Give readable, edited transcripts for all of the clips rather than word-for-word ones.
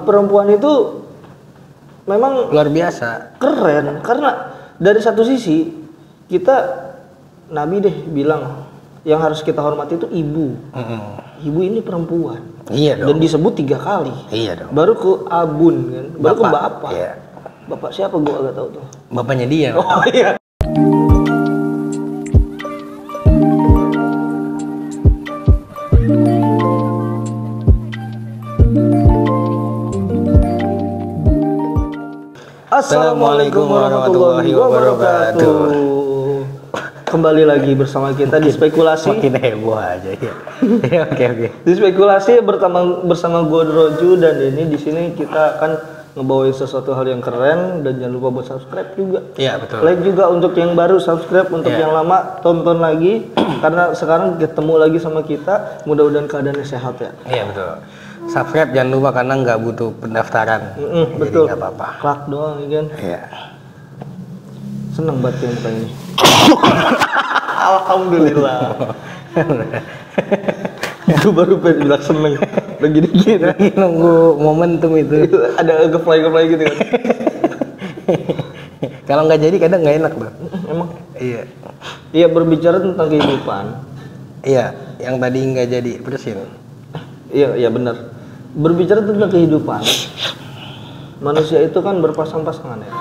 perempuan itu memang luar biasa. keren karena dari satu sisi kita Nabi deh bilang yang harus kita hormati itu ibu. Ibu ini perempuan. Iya dong. Dan disebut 3 kali. Iya dong. Baru ke abun kan, baru ke bapak. Iya. Bapak siapa gua agak tahu tuh. Bapaknya dia. Oh iya. Assalamualaikum warahmatullahi wabarakatuh. Kembali lagi bersama kita di spekulasi. Makin heboh aja ya. Oke. Di spekulasi bersama gue Roju, dan ini di sini kita akan ngebawain sesuatu hal yang keren, dan jangan lupa buat subscribe juga. Iya betul. Like juga untuk yang baru, subscribe untuk yang lama, tonton lagi karena sekarang ketemu lagi sama kita. Mudah-mudahan keadaannya sehat ya. Iya betul. Subscribe jangan lupa karena nggak butuh pendaftaran. Betul. Nggak apa-apa. Klik doang kan. Iya. Seneng banget yang buka ini. Alhamdulillah. Gue baru bilang seneng. Udah gini-gini. Lagi nunggu momentum itu. Ada gefly gitu kan. Kalau nggak jadi kadang nggak enak loh. Emang? Iya. Iya, berbicara tentang kehidupan. Iya, yang tadi nggak jadi terusin. Iya benar. Berbicara tentang kehidupan, manusia itu kan berpasang-pasangan ya.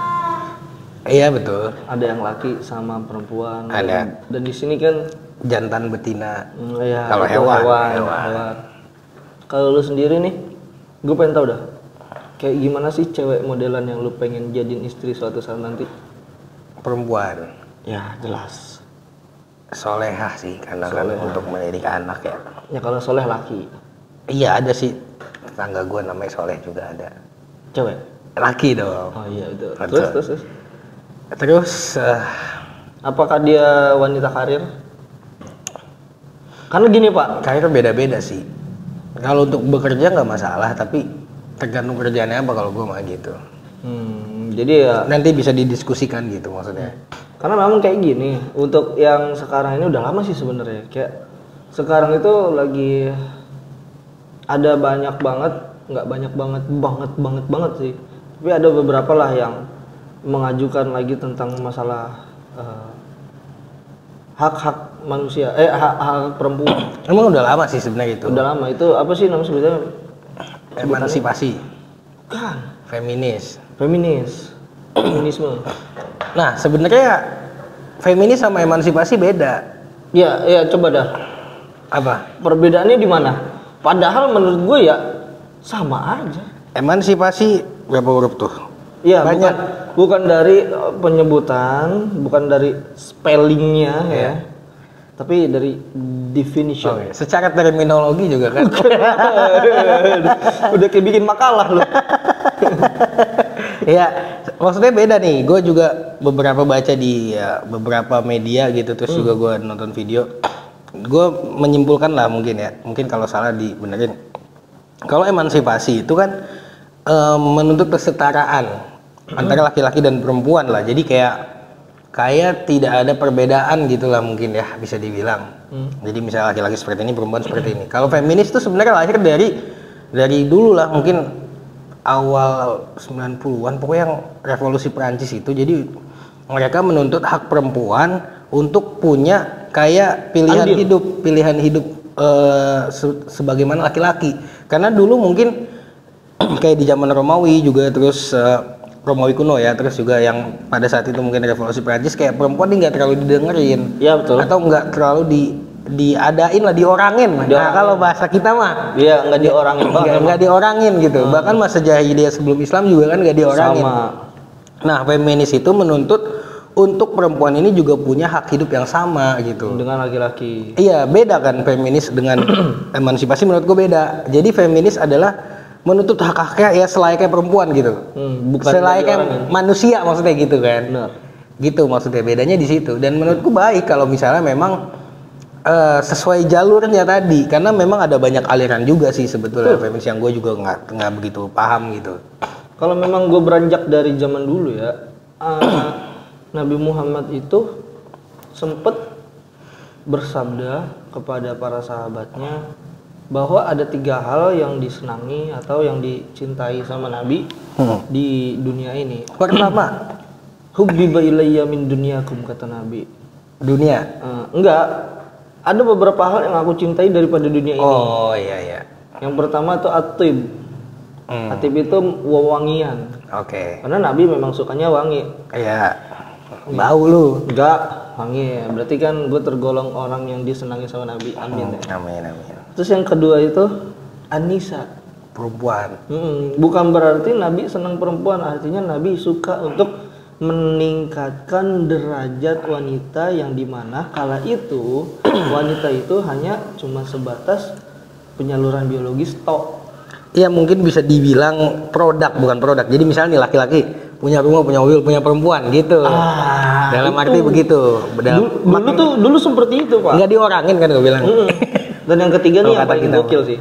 Iya betul. Ada yang laki sama perempuan. Ada. Dan di sini kan Jantan betina. Ya, Kalau itu hewan. Kalau lu sendiri nih, gue pengen tahu dah. Kayak gimana sih cewek modelan yang lu pengen jadiin istri suatu saat nanti? Perempuan. Ya jelas. Solehah sih karena kan untuk mendidik anak ya. Ya kalau soleh laki. Iya ada sih, tetangga gue namanya Soleh juga ada. Cewek? Laki dong. Oh iya itu. Betul. Terus apakah dia wanita karir? Karena gini Pak, karir beda-beda sih. Kalau untuk bekerja nggak masalah, tapi tergantung kerjaannya apa kalau gue mah gitu. Jadi ya nanti bisa didiskusikan gitu maksudnya. Karena memang kayak gini, untuk yang sekarang ini udah lama sih sebenarnya. Kayak sekarang itu lagi ada banyak banget, nggak banyak banget sih. Tapi ada beberapa lah yang mengajukan lagi tentang masalah hak-hak manusia, hak perempuan. Emang udah lama sih sebenarnya itu. Udah lama itu apa sih namanya sebetulnya? Emansipasi. Kan. Feminisme. Nah sebenarnya feminis sama emansipasi beda. Ya coba dah. Apa? Perbedaannya di mana? Padahal menurut gue ya sama aja. Emansipasi berapa huruf tuh? Iya, banyak. Bukan dari penyebutan, bukan dari spellingnya ya, tapi dari definition. Secara terminologi juga kan. Udah kayak bikin makalah loh. Ya, maksudnya beda nih. Gue juga beberapa baca di beberapa media gitu, terus juga gue nonton video. Gue menyimpulkan lah mungkin kalau salah dibenerin. Kalau emansipasi itu kan menuntut kesetaraan antara laki-laki dan perempuan lah. Jadi kayak tidak ada perbedaan gitulah mungkin ya bisa dibilang. Jadi misalnya laki-laki seperti ini, perempuan seperti ini. Kalau feminis itu sebenarnya lahir dari dulu lah, mungkin awal 90-an pokoknya yang revolusi Perancis itu. Jadi mereka menuntut hak perempuan untuk punya kayak pilihan hidup sebagaimana laki-laki. Karena dulu mungkin kayak di zaman Romawi juga, terus Romawi kuno ya, terus juga yang pada saat itu mungkin revolusi Prancis, kayak perempuan ini nggak terlalu didengerin. Iya betul. Atau nggak terlalu diadain lah, diorangin. Nah kalau bahasa kita mah iya nggak diorangin banget. Nggak diorangin gitu. Bahkan masa jahiliyah sebelum Islam juga kan nggak diorangin. Sama. Nah feminis itu menuntut untuk perempuan ini juga punya hak hidup yang sama gitu dengan laki-laki. Iya beda kan feminis dengan emansipasi, menurut gue beda. Jadi feminis adalah menuntut hak-haknya ya selayaknya perempuan gitu, bukan selayaknya manusia maksudnya gitu kan. Benar. Gitu maksudnya, bedanya di situ. Dan menurutku baik kalau misalnya memang sesuai jalurnya tadi, karena memang ada banyak aliran juga sih sebetulnya feminis yang gue juga nggak begitu paham gitu. Kalau memang gue beranjak dari zaman dulu ya, Nabi Muhammad itu sempet bersabda kepada para sahabatnya, bahwa ada 3 hal yang disenangi atau yang dicintai sama Nabi di dunia ini. Pertama, Hubbiba ilayya min dunyakum, kata Nabi. dunia. Enggak, ada beberapa hal yang aku cintai daripada dunia ini. Oh iya. Yang pertama itu atib. Atib itu wewangian. Oke. Karena Nabi memang sukanya wangi. Iya. Bau lu. Enggak, wangi. Berarti kan gue tergolong orang yang disenangi sama Nabi. Amin ya. Amin. Terus yang kedua itu Anisa. Perempuan. Bukan berarti Nabi senang perempuan, artinya Nabi suka untuk meningkatkan derajat wanita yang dimana kala itu wanita itu hanya cuma sebatas penyaluran biologis tok. Iya, mungkin bisa dibilang produk, bukan produk. Jadi misalnya nih laki-laki punya rumah, punya mobil, punya perempuan gitu. Dalam itu. arti begitu. Dulu seperti itu, Pak. Nggak diorangin kan gue bilang. Dan yang ketiga nih Kalau yang kata paling kita, gokil sih.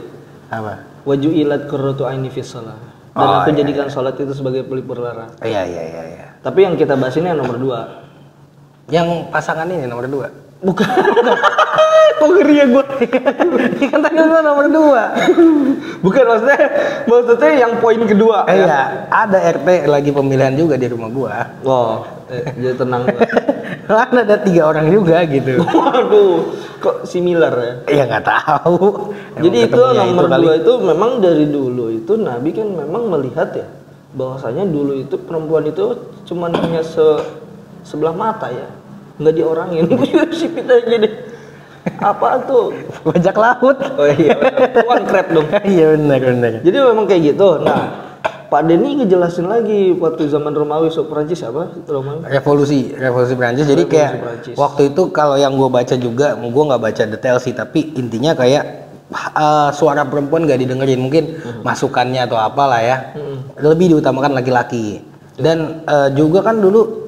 Apa? Waju'ilat qurratu aini fis shalah. Dan aku jadikan sholat itu sebagai pelipur lara. Iya. Tapi yang kita bahas ini yang nomor 2. Yang pasangan ini nomor 2. Bukan. Kok ngeri ya gue? Kan tadi lu nomor 2. Bukan, maksudnya yang poin kedua. Iya, ada RT lagi pemilihan juga di rumah gua. Wow, jadi tenang gua. Kan ada 3 orang juga gitu. Waduh, kok similar ya? Iya nggak tahu. Jadi Emang itu ketemunya nomor kali. 2 itu memang dari dulu itu Nabi kan memang melihat ya bahwasanya dulu itu perempuan itu cuman hanya sebelah mata ya, nggak diorangin. Sipit aja deh. Apa tuh? Bajak laut. Oh iya, one crab dong. Iya benar. Jadi memang kayak gitu. Nah, Pak Denny ngejelasin lagi waktu zaman Romawi Prancis apa? Romawi. Revolusi Prancis. Jadi kayak Prancis. waktu itu kalau yang gue baca juga, gue nggak baca detail sih, tapi intinya kayak suara perempuan nggak didengerin, mungkin masukannya atau apalah ya. Lebih diutamakan laki-laki. Dan juga kan dulu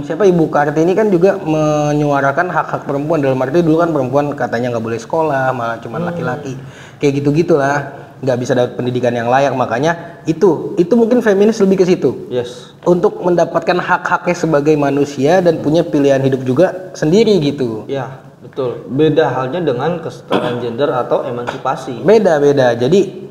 siapa Ibu Kartini kan juga menyuarakan hak-hak perempuan, dalam arti dulu kan perempuan katanya nggak boleh sekolah, malah cuma laki-laki kayak gitu-gitulah, nggak bisa dapat pendidikan yang layak. Makanya itu mungkin feminis lebih ke situ, Yes. untuk mendapatkan hak-haknya sebagai manusia dan punya pilihan hidup juga sendiri gitu. Ya, betul. Beda halnya dengan kesetaraan gender atau emansipasi. Beda jadi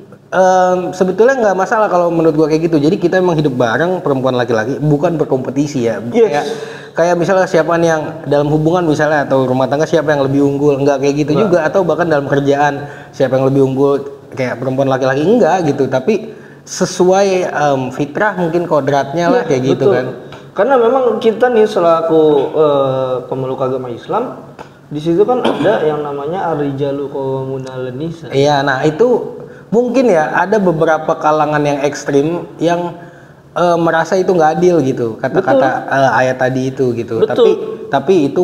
sebetulnya nggak masalah kalau menurut gua kayak gitu. Jadi kita emang hidup bareng, perempuan laki-laki, bukan berkompetisi ya. Yes. Kayak misalnya siapa nih yang dalam hubungan misalnya atau rumah tangga siapa yang lebih unggul, nggak kayak gitu juga. Atau bahkan dalam kerjaan siapa yang lebih unggul, kayak perempuan laki-laki, enggak gitu. Tapi sesuai fitrah mungkin kodratnya lah kayak gitu betul. kan. Karena memang kita nih selaku pemeluk agama Islam, di situ kan ada yang namanya ar-rijalu qawwamuna 'alan nisa. Iya, nah itu mungkin ya ada beberapa kalangan yang ekstrim yang merasa itu nggak adil gitu, kata-kata ayat tadi itu gitu. Betul. Tapi itu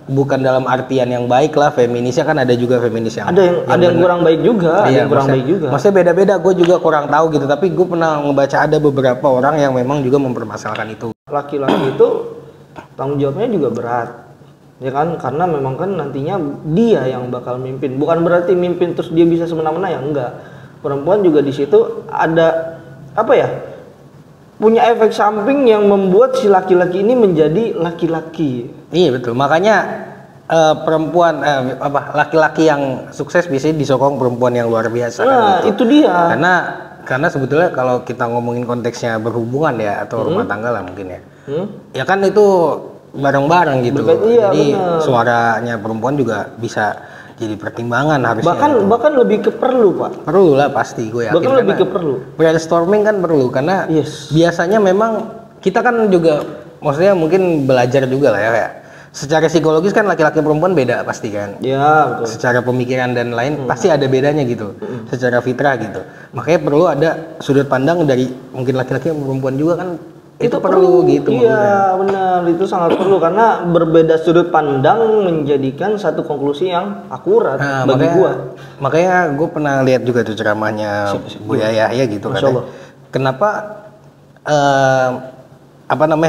bukan dalam artian yang baik lah. Feminisnya kan ada juga feminis yang ada yang kurang baik juga, ada iya, yang kurang baik juga. Maksudnya beda-beda, gue juga kurang tahu gitu. Tapi gue pernah ngebaca ada beberapa orang yang memang juga mempermasalahkan itu. Laki-laki itu tanggung jawabnya juga berat, ya kan? Karena memang kan nantinya dia yang bakal mimpin. Bukan berarti mimpin terus dia bisa semena-mena ya, enggak. Perempuan juga di situ ada apa ya? Punya efek samping yang membuat si laki-laki ini menjadi laki-laki. Iya betul. Makanya perempuan laki-laki yang sukses biasanya disokong perempuan yang luar biasa. Nah, kan, gitu. itu dia. Karena sebetulnya kalau kita ngomongin konteksnya berhubungan ya atau rumah tangga lah mungkin ya. Ya kan itu bareng-bareng gitu. Iya, jadi bener. suaranya perempuan juga bisa jadi pertimbangan harusnya. Bahkan lebih ke perlu, Pak. Perlu lah pasti, gue yakin. Bahkan lebih ke perlu. Brainstorming kan perlu karena biasanya memang kita kan juga maksudnya mungkin belajar juga lah ya kayak secara psikologis kan laki-laki perempuan beda pasti kan. Ya, betul. Secara pemikiran dan lain pasti ada bedanya gitu. Secara fitrah gitu. Makanya perlu ada sudut pandang dari mungkin laki-laki dan perempuan juga kan. Itu perlu gitu. Iya, benar. Itu sangat perlu karena berbeda sudut pandang menjadikan satu konklusi yang akurat bagi gua. Makanya gue pernah lihat juga tuh ceramahnya Buya Yahya gitu kan. Kenapa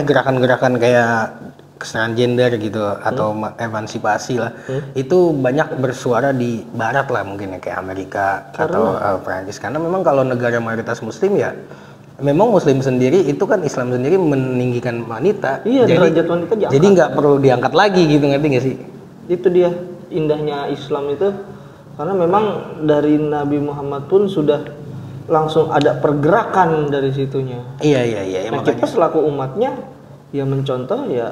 gerakan-gerakan kayak kesetaraan gender gitu atau emansipasi lah itu banyak bersuara di barat lah mungkin ya kayak Amerika atau Prancis, karena memang kalau negara mayoritas muslim ya memang muslim sendiri itu kan Islam sendiri meninggikan wanita. Iya, derajat wanita diangkat. Jadi nggak perlu diangkat lagi gitu, ngerti nggak sih? Itu dia indahnya Islam itu Karena memang dari Nabi Muhammad pun sudah langsung ada pergerakan dari situnya. Iya, Nah, kita selaku umatnya ya mencontoh ya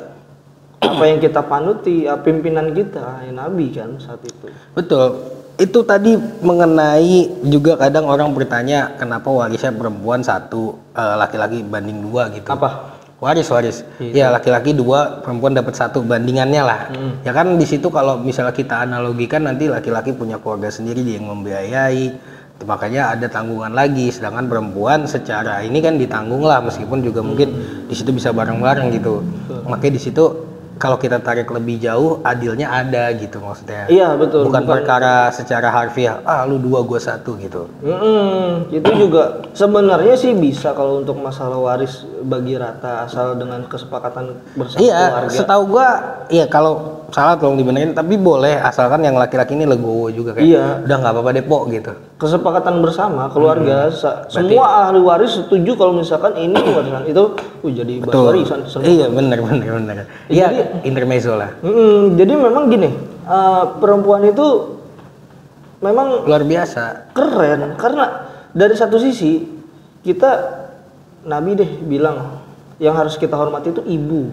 apa yang kita panuti, ya pimpinan kita, ya Nabi kan saat itu. Betul. Itu tadi mengenai juga kadang orang bertanya kenapa warisnya perempuan 1, laki-laki banding 2 gitu. Apa? Waris. Iya. Ya laki-laki 2, perempuan dapat 1, bandingannya lah. Ya kan di situ kalau misalnya kita analogikan nanti laki-laki punya keluarga sendiri, dia yang membiayai, makanya ada tanggungan lagi. Sedangkan perempuan secara ini kan ditanggung lah, meskipun juga mungkin di situ bisa bareng-bareng gitu. Makanya di situ kalau kita tarik lebih jauh, adilnya ada gitu maksudnya. Iya betul. Bukan perkara secara harfiah, lu 2 gua 1 gitu. Itu juga sebenarnya sih bisa kalau untuk masalah waris bagi rata asal dengan kesepakatan bersama Iya, keluarga. setahu gua, iya kalau salah tolong dibenerin, tapi boleh asalkan yang laki-laki ini legowo juga kayak. Iya. Udah nggak apa-apa deh po gitu. Kesepakatan bersama keluarga, semua ahli waris setuju kalau misalkan ini warisan itu jadi warisan semua. Iya benar. Iya, intermezzo lah. Jadi memang gini, perempuan itu memang Luar biasa. keren karena dari satu sisi kita Nabi deh bilang yang harus kita hormati itu ibu.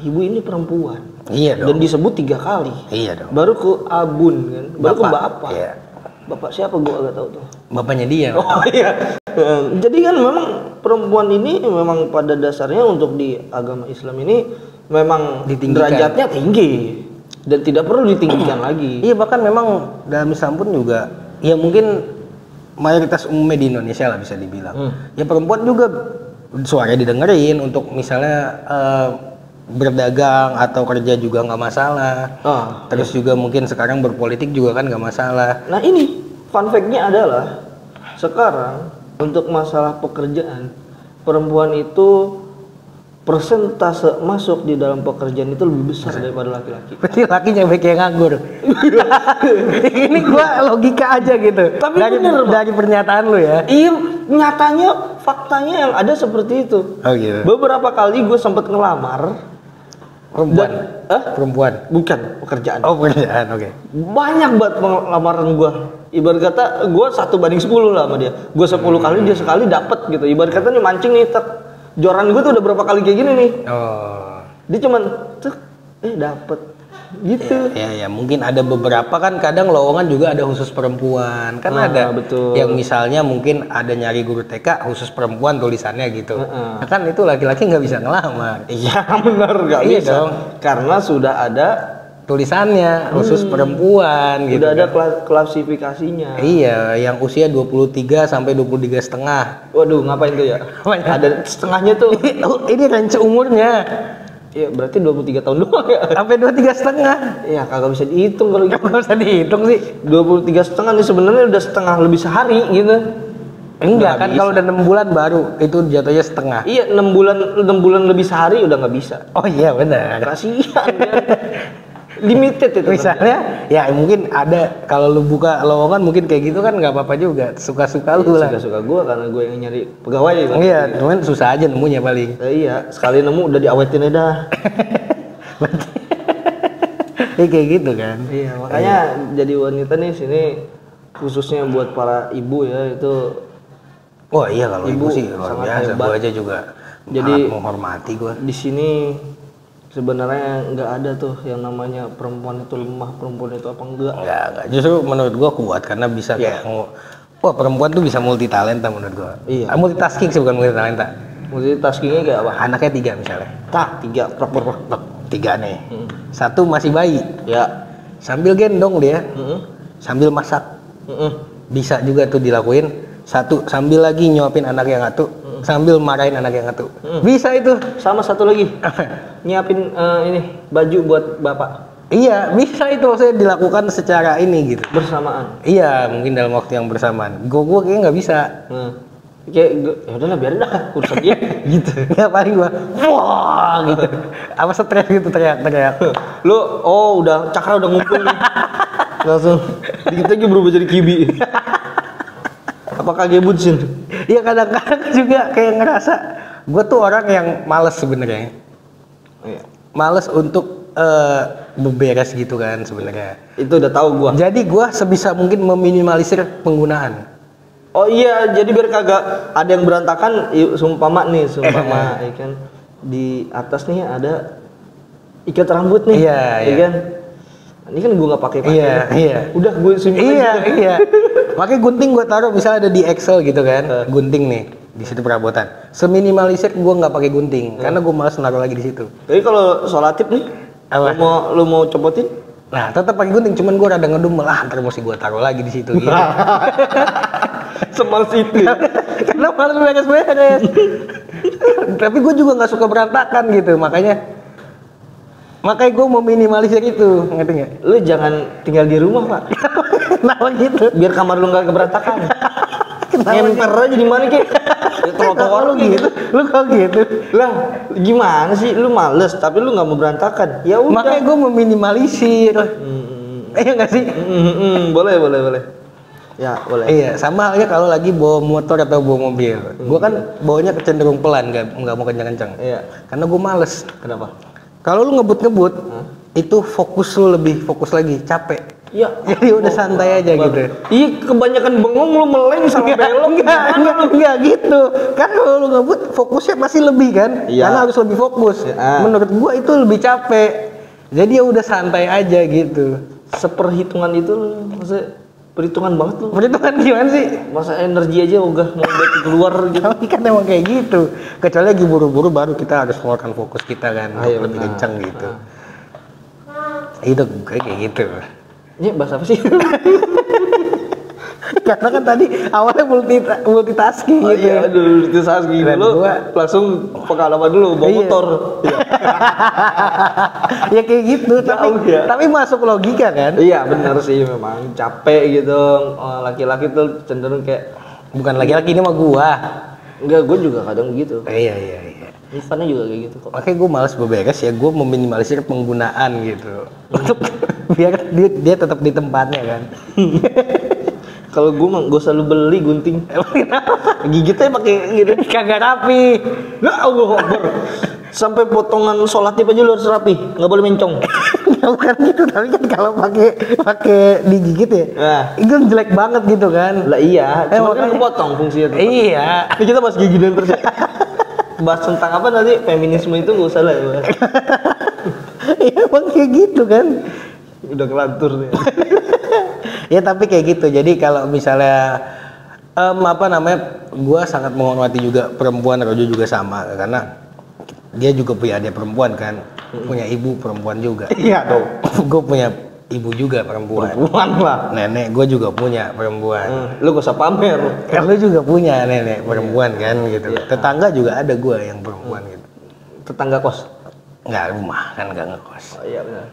Ibu ini perempuan. Iya dong. Dan disebut 3 kali. Iya dong. Baru ke abun kan, baru ke bapak. Iya. Bapak siapa gua agak tahu tuh. Bapaknya dia. Oh iya. Jadi kan memang perempuan ini memang pada dasarnya untuk di agama Islam ini memang Ditinggikan. derajatnya tinggi dan tidak perlu ditinggikan lagi. Iya, bahkan memang dalam Islam pun juga ya mungkin mayoritas umumnya di Indonesia lah bisa dibilang. Ya perempuan juga suaranya didengerin untuk misalnya berdagang atau kerja juga nggak masalah. Terus juga mungkin sekarang berpolitik juga kan nggak masalah. Nah ini fun fact-nya adalah sekarang untuk masalah pekerjaan perempuan itu persentase masuk di dalam pekerjaan itu lebih besar daripada laki-laki. Berarti lakinya baik yang nganggur. Ini gua logika aja gitu. Tapi dari, bener, Pak. dari pernyataan lu ya. Iya, nyatanya faktanya yang ada seperti itu. Oh gitu. Beberapa kali gue sempat ngelamar Perempuan. Perempuan. bukan pekerjaan. Oh pekerjaan, oke. Banyak banget lamaran gue. Ibarat kata gue 1/10 lah sama dia. Gue 10 kali, dia sekali dapet gitu. Ibarat kata nih mancing nih, joran gue tuh udah berapa kali kayak gini nih. Oh. Dia cuman dapet gitu. Ya mungkin ada beberapa kan kadang lowongan juga ada khusus perempuan. Kan ada betul. yang misalnya mungkin ada nyari guru TK khusus perempuan tulisannya gitu. Nah, kan itu laki-laki nggak bisa ngelamar. Iya benar, nggak Iya bisa dong. karena sudah ada Tulisannya khusus perempuan gitu. udah ada kan. klasifikasinya. Iya, yang usia 23 sampai 23 setengah. Waduh, ngapain tuh ya? Ada setengahnya tuh. Ini range umurnya. Iya, berarti 23 tahun doang ya. Sampai 23 setengah. Iya, kagak bisa dihitung kalau gitu. Nggak bisa dihitung sih. 23 setengah nih sebenarnya udah setengah lebih sehari gitu. Enggak Nggak kan bisa. kalau udah 6 bulan baru itu jatuhnya setengah. Iya, 6 bulan lebih sehari udah nggak bisa. Oh iya benar. Kasihan ya. Limited itu. Misalnya ya mungkin ada kalau lu buka lowongan mungkin kayak gitu kan nggak apa-apa juga, suka-suka lu lah. Suka-suka gua karena gue yang nyari pegawai gitu. Iya, cuman susah aja nemunya paling. Iya, sekali nemu udah diawetin aja dah. Kayak gitu kan. Iya, makanya jadi wanita nih sini khususnya buat para ibu ya itu. Wah iya kalau ibu Ibu sih luar sangat biasa, hebat. gua aja juga Jadi sangat menghormati gua. di sini sebenarnya nggak ada tuh yang namanya perempuan itu lemah, perempuan itu apa enggak. Enggak, justru menurut gua kuat karena bisa kayak wah perempuan tuh bisa multi talenta menurut gua. Iya. Multitasking sih bukan multi talenta. Multitaskingnya kayak apa? Anaknya 3 misalnya. 3 prok. 3 nih. 1 masih bayi. Ya. Sambil gendong dia. Sambil masak. Bisa juga tuh dilakuin. 1 sambil lagi nyuapin anak yang ngatu, sambil marahin anak yang ngatu. Bisa itu. Sama satu lagi. Nyiapin ini baju buat bapak Iya, bisa itu maksudnya dilakukan secara ini gitu. bersamaan. Iya, mungkin dalam waktu yang bersamaan. Gua kayaknya nggak bisa. Kayak ya udahlah biarin dah urusan dia gitu. Ya paling gua, wah gitu. Apa stres gitu teriak-teriak. Lu udah cakra udah ngumpul nih. Langsung dikit lagi berubah jadi kibi. Apakah gebutsin? Iya kadang-kadang juga kayak ngerasa gua tuh orang yang males sebenarnya. Iya. Males untuk beberes gitu kan sebenarnya. Itu udah tahu gua. Jadi gua sebisa mungkin meminimalisir penggunaan. Oh iya, jadi biar kagak ada yang berantakan, sumpama ya kan di atas nih ada ikat rambut nih, Iya, ya iya. kan. Ini kan gua nggak pakai. Iya. Udah gue simpen aja. Iya. Makanya gunting gua taruh misalnya ada di Excel gitu kan, gunting nih di situ perabotan. Seminimalisir gua nggak pakai gunting karena gua malas naruh lagi di situ. Jadi kalau sholatip nih, Apa? lu mau copotin? Nah, tetap pakai gunting, cuman gua rada ngedumel ntar mesti gua taruh lagi di situ gitu. Semals itu. Ya? Karena malas beres-beres. Tapi gue juga nggak suka berantakan gitu, makanya gue mau minimalisir itu, ngerti nggak? Lu jangan tinggal di rumah, Pak. Kenapa gitu? Biar kamar lu nggak keberantakan. Ngemper aja di mana kayak trotoar lu gitu? Lu kok gitu? Lah, gimana sih? Lu males tapi lu nggak mau berantakan. Ya udah. Makanya gue mau minimalisir. Iya nggak sih? Boleh. Ya, boleh. Iya, sama halnya kalau lagi bawa motor atau bawa mobil. Gue kan bawanya cenderung pelan, nggak mau kencang-kencang. Iya. Karena gue males. Kenapa? Kalau lu ngebut-ngebut, itu fokus lu lebih fokus lagi, capek. Ya. Jadi udah santai aja gitu. Iya, kebanyakan bengong lu meleng sama belok. Enggak gitu. Kan kalau lu ngebut fokusnya pasti lebih kan? Iya. Karena harus lebih fokus. Ya. Menurut gua itu lebih capek. Jadi ya udah santai aja gitu. Seperhitungan itu lu, maksudnya perhitungan banget lu. Perhitungan gimana sih? Masa energi aja ogah mau keluar gitu. Tapi kan emang kayak gitu. Kecuali lagi buru-buru baru kita harus mengeluarkan fokus kita kan. Iya, lebih benar. kencang gitu. Itu kayak gitu. Ini bahasa apa sih? Karena kan tadi awalnya multitasking gitu. Iya, aduh, itu saat gini Dan lu gua- langsung pengalaman dulu bawa Iya. motor. Ya kayak gitu, Jauh ya. tapi masuk logika kan? Iya, benar sih memang capek gitu. Laki-laki tuh cenderung kayak Bukan laki-laki ini mah gua. enggak, gue juga kadang begitu. Iya. Ivannya juga kayak gitu kok. Makanya gue malas beberes ya, gue meminimalisir penggunaan gitu. Untuk biar dia tetap di tempatnya kan. Kalau gue mah gak usah lu beli gunting. Gigitnya pakai gitu. Kagak rapi. Lah, Allah Akbar. Sampai potongan sholatnya aja lu harus rapi, nggak boleh mencong. Ya, bukan gitu, tapi kan kalau pakai digigit ya, Nah. itu jelek banget gitu kan. Lah iya, cuma kan makanya- kepotong fungsinya tuh. Iya. Ini kita bahas gigi dan terus ya. Bahas tentang apa nanti feminisme itu gak usah lah ya. Iya emang kayak gitu kan. Udah kelantur nih. Ya tapi kayak gitu. Jadi kalau misalnya gue sangat menghormati juga perempuan, Rojo juga sama karena dia juga punya adik perempuan kan, punya ibu perempuan juga. Iya dong. Gue punya ibu juga perempuan. Perempuan lah. Nenek gue juga punya perempuan. Lu gak usah pamer. Lu juga punya nenek perempuan kan gitu. Iya. Tetangga juga ada gue yang perempuan gitu. Tetangga kos. Nggak rumah kan nggak ngekos. Oh iya benar.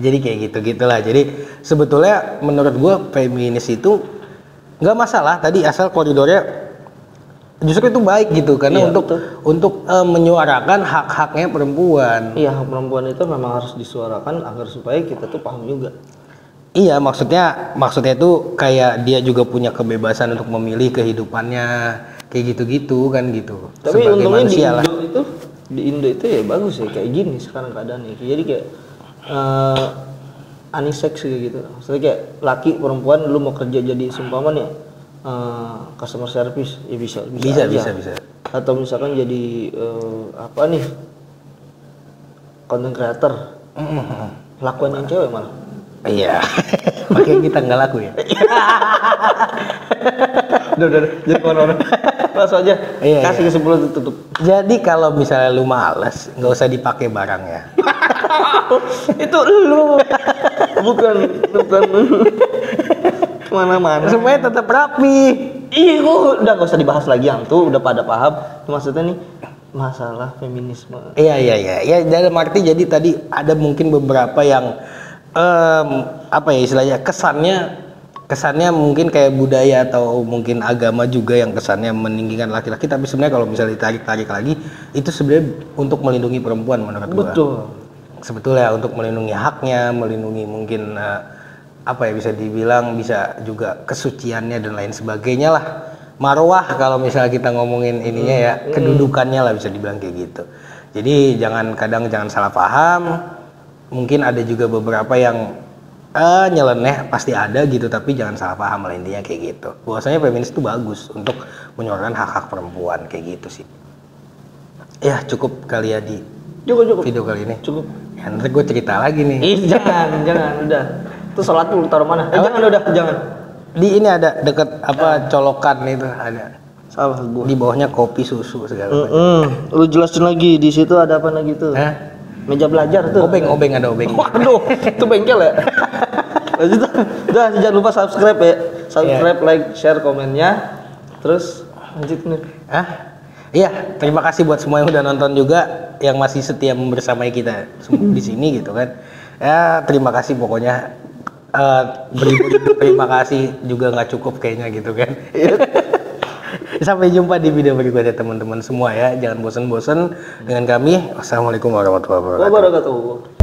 Jadi kayak gitu-gitulah. Jadi sebetulnya menurut gua feminis itu nggak masalah tadi asal koridornya justru itu baik gitu karena Iya, untuk menyuarakan hak-haknya perempuan. Iya, hak perempuan itu memang harus disuarakan agar supaya kita tuh paham juga. Iya, maksudnya itu kayak dia juga punya kebebasan untuk memilih kehidupannya kayak gitu-gitu kan gitu. Tapi Sebagai untungnya manusia lah. di Indo itu ya bagus ya kayak gini sekarang keadaannya. Jadi kayak unisex gitu. Maksudnya kayak laki perempuan lu mau kerja jadi seumpama nih customer service ya bisa aja. Atau misalkan jadi apa nih content creator. Lakuan yang cewek malah. Iya. Makanya kita nggak laku ya. Udah, jadi mana-mana. Langsung aja. Iya, Kasih kesimpulan tutup. Jadi kalau misalnya lu males, nggak usah dipakai barangnya. Itu lu. Bukan kemana-mana. Supaya tetap rapi. Iya, udah gak usah dibahas lagi yang tuh udah pada paham. Maksudnya nih masalah feminisme. Iya. Ya dalam arti jadi tadi ada mungkin beberapa yang apa ya istilahnya kesannya mungkin kayak budaya atau mungkin agama juga yang kesannya meninggikan laki-laki, tapi sebenarnya kalau misalnya ditarik lagi itu sebenarnya untuk melindungi perempuan menurut gua. Betul. Sebetulnya untuk melindungi haknya, melindungi mungkin apa ya bisa dibilang bisa juga kesuciannya dan lain sebagainya lah. Marwah kalau misalnya kita ngomongin ininya ya, kedudukannya lah bisa dibilang kayak gitu. Jadi jangan salah paham. Mungkin ada juga beberapa yang nyeleneh pasti ada gitu, tapi jangan salah paham lah intinya kayak gitu. Bahwasanya feminis itu bagus untuk menyuarakan hak-hak perempuan kayak gitu sih. Ya cukup kali ya di Cukup. video kali ini. Cukup. Ya, nanti gue cerita lagi nih. Jangan, udah. Itu sholat dulu taruh mana? Jangan. Di ini ada deket colokan itu ada. Salah gua. Di bawahnya kopi susu segala macam. Lu jelasin lagi di situ ada apa lagi tuh? Meja belajar tuh. Obeng ada obeng. Waduh, itu bengkel ya. Lanjut. Udah, jangan lupa subscribe ya. Subscribe, like, share komennya. Terus lanjut nih. Iya, terima kasih buat semua yang udah nonton juga, yang masih setia membersamai kita di sini gitu kan. Ya, terima kasih pokoknya. Beribu-ribu terima kasih juga nggak cukup kayaknya gitu kan. Sampai jumpa di video berikutnya teman-teman semua ya. Jangan bosan-bosan dengan kami. Wassalamualaikum warahmatullahi wabarakatuh.